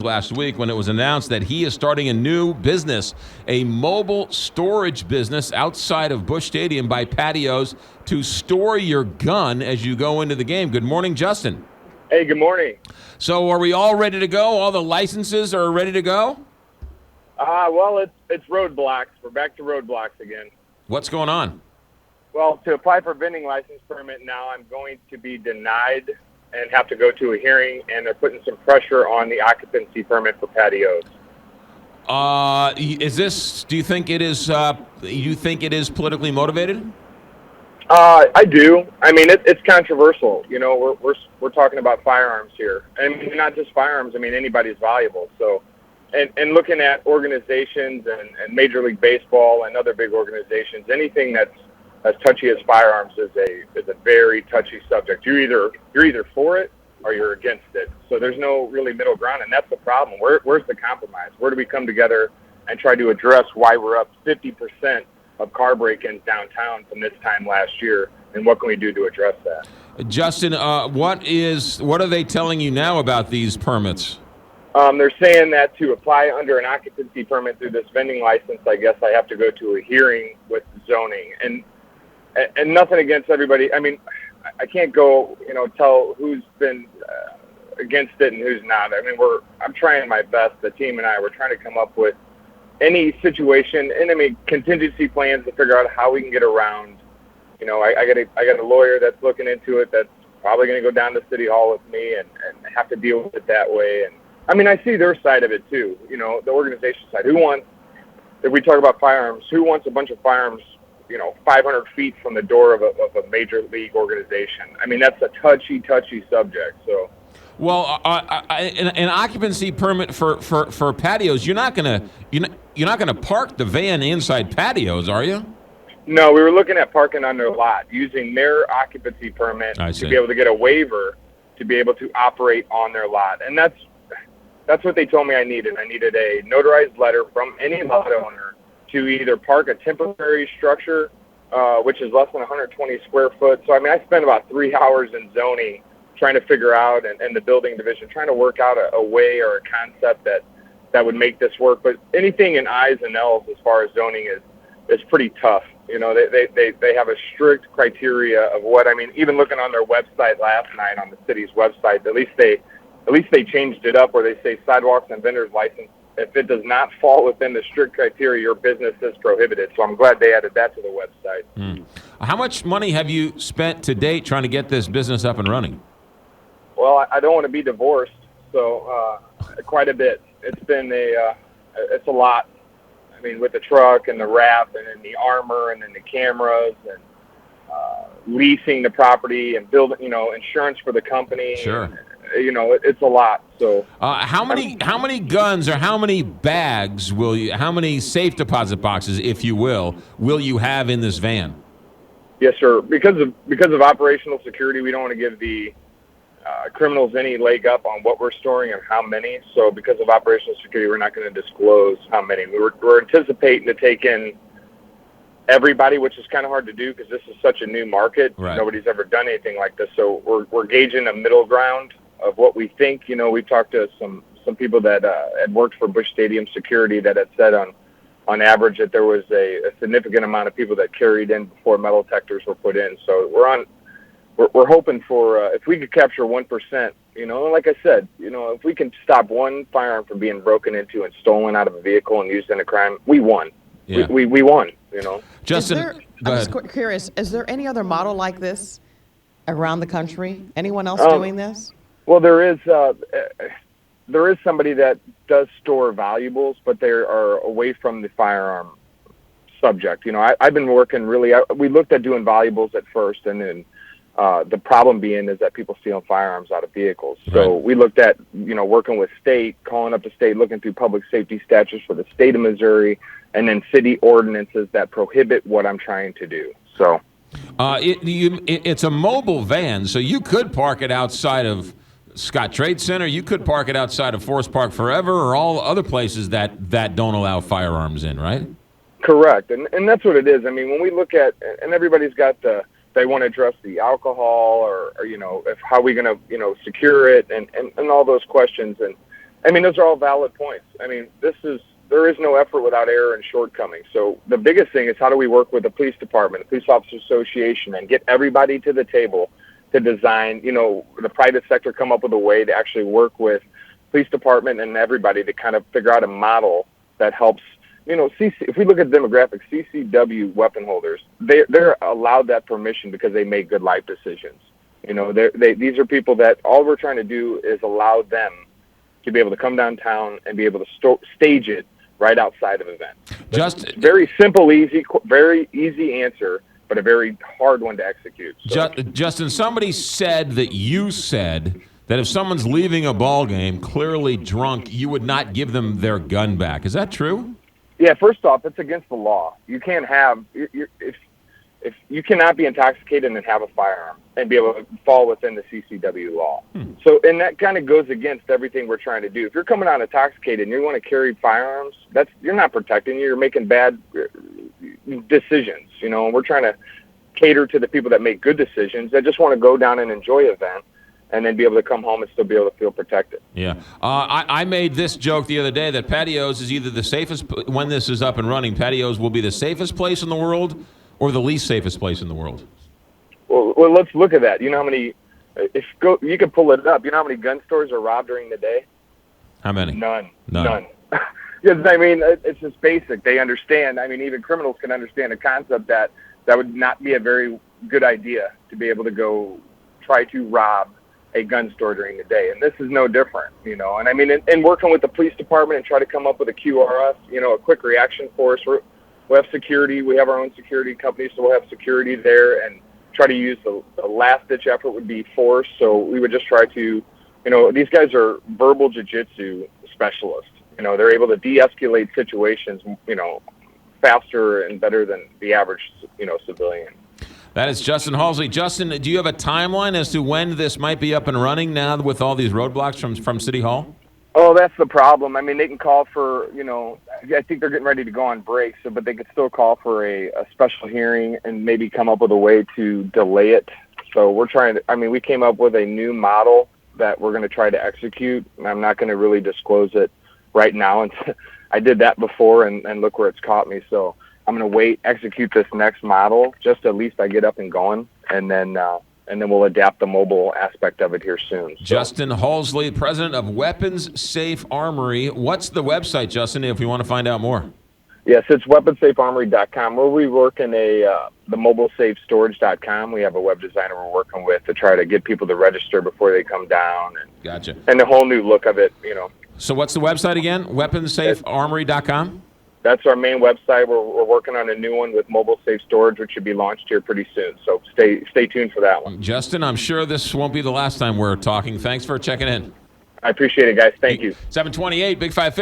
last week when it was announced that he is starting a new business, a mobile storage business outside of Busch Stadium by patios to store your gun as you go into the game. Good morning, Justin. Hey, good morning. So are we all ready to go? All the licenses are ready to go? Well, it's roadblocks. We're back to roadblocks again. What's going on? Well, to apply for a vending license permit now, I'm going to be denied and have to go to a hearing, and they're putting some pressure on the occupancy permit for patios. Do you think it is politically motivated? I do. I mean, it's controversial. You know, we're talking about firearms here, and not just firearms. I mean, anybody's valuable. So, and looking at organizations and Major League Baseball and other big organizations, anything that's as touchy as firearms is a very touchy subject. You're either for it or you're against it. So there's no really middle ground, and that's the problem. Where's the compromise? Where do we come together and try to address why we're up 50% of car break-ins downtown from this time last year, and what can we do to address that? Justin, what are they telling you now about these permits? They're saying that to apply under an occupancy permit through this vending license, I guess I have to go to a hearing with zoning. And nothing against everybody. I mean, I can't go, tell who's been against it and who's not. I mean, I'm trying my best. The team and I, we're trying to come up with any situation and contingency plans to figure out how we can get around. I got a lawyer that's looking into it that's probably going to go down to City Hall with me and have to deal with it that way. And I mean, I see their side of it too. The organization side. If we talk about firearms, who wants a bunch of firearms 500 feet from the door of a major league organization? I mean, that's a touchy subject. So, well, an occupancy permit for patios, you're not gonna park the van inside patios, are you? No, we were looking at parking on their lot, using their occupancy permit to be able to get a waiver to be able to operate on their lot, and that's what they told me I needed. I needed a notarized letter from any lot owner to either park a temporary structure, which is less than 120 square foot. So, I mean, I spent about 3 hours in zoning trying to figure out, and the building division, trying to work out a way or a concept that would make this work. But anything in I's and L's as far as zoning is pretty tough. They have a strict criteria of what, I mean, even looking on their website last night on the city's website, at least they changed it up where they say sidewalks and vendors license. If it does not fall within the strict criteria, your business is prohibited. So I'm glad they added that to the website. How much money have you spent to date trying to get this business up and running? Well, I don't want to be divorced, so quite a bit. It's been it's a lot. I mean, with the truck and the wrap and then the armor and then the cameras and leasing the property and building, insurance for the company. Sure. It's a lot. So, how many guns or how many bags how many safe deposit boxes, if you will you have in this van? Yes, sir. Because of operational security, we don't want to give the criminals any leg up on what we're storing and how many. So, because of operational security, we're not going to disclose how many. We're anticipating to take in everybody, which is kind of hard to do because this is such a new market. Right. Nobody's ever done anything like this. So we're gauging a middle ground of what we think. We talked to some people that had worked for Busch Stadium security that had said on average that there was a significant amount of people that carried in before metal detectors were put in. So we're hoping for if we could capture 1%. Like I said, if we can stop one firearm from being broken into and stolen out of a vehicle and used in a crime, we won. Yeah. We won. Justin, go ahead. I'm just curious, is there any other model like this around the country? Anyone else doing this? Well, there is somebody that does store valuables, but they are away from the firearm subject. I've been working we looked at doing valuables at first, and then the problem being is that people stealing firearms out of vehicles. So Right. we looked at, working with state, calling up the state, looking through public safety statutes for the state of Missouri, and then city ordinances that prohibit what I'm trying to do. So it's a mobile van, so you could park it outside of Scott Trade Center. You could park it outside of Forest Park Forever or all other places that don't allow firearms in, right? Correct. And that's what it is. I mean, when we look at, and everybody's got they want to address the alcohol or if how we going to, secure it and all those questions. And I mean, those are all valid points. I mean, there is no effort without error and shortcoming. So the biggest thing is how do we work with the police department, the Police Officers Association, and get everybody to the table to design, the private sector come up with a way to actually work with police department and everybody to kind of figure out a model that helps. If we look at demographics, CCW weapon holders, they're allowed that permission because they make good life decisions. These are people that all we're trying to do is allow them to be able to come downtown and be able to stage it right outside of events. Just very simple, very easy answer, but a very hard one to execute. So. Justin, somebody said that you said that if someone's leaving a ball game clearly drunk, you would not give them their gun back. Is that true? Yeah. First off, it's against the law. You can't have if you cannot be intoxicated and have a firearm and be able to fall within the CCW law. So, and that kind of goes against everything we're trying to do. If you're coming out intoxicated and you want to carry firearms, you're not protecting you. You're making bad decisions. And we're trying to cater to the people that make good decisions that just want to go down and enjoy an event and then be able to come home and still be able to feel protected. Yeah. I made this joke the other day that patios is either the safest, when this is up and running, patios will be the safest place in the world or the least safest place in the world? Well, let's look at that. You know how many, you can pull it up, you know how many gun stores are robbed during the day? How many? None. Because, I mean, it's just basic. They understand. I mean, even criminals can understand the concept that would not be a very good idea to be able to go try to rob a gun store during the day. And this is no different, And I mean, in working with the police department and try to come up with a QRS, a quick reaction force, we have security. We have our own security company, so we'll have security there and try to use the last-ditch effort would be force. So we would just try to, these guys are verbal jiu-jitsu specialists. They're able to de-escalate situations, faster and better than the average, civilian. That is Justin Halsey. Justin, do you have a timeline as to when this might be up and running now with all these roadblocks from City Hall? Oh, that's the problem. I mean, they can call for, I think they're getting ready to go on break, but they could still call for a special hearing and maybe come up with a way to delay it. So we're trying to, we came up with a new model that we're going to try to execute, and I'm not going to really disclose it right now. And I did that before, and look where it's caught me. So I'm going to execute this next model, just at least I get up and going, and then we'll adapt the mobile aspect of it here soon. So. Justin Halsey, president of Weapons Safe Armory. What's the website, Justin, if you want to find out more? Yes, it's weaponsafearmory.com. We'll be working the mobilesafestorage.com. We have a web designer we're working with to try to get people to register before they come down. Gotcha. And the whole new look of it, So what's the website again? Weaponsafearmory.com? That's our main website. We're working on a new one with mobile safe storage, which should be launched here pretty soon. So stay tuned for that one. Justin, I'm sure this won't be the last time we're talking. Thanks for checking in. I appreciate it, guys. Thank you. 728, Big 550.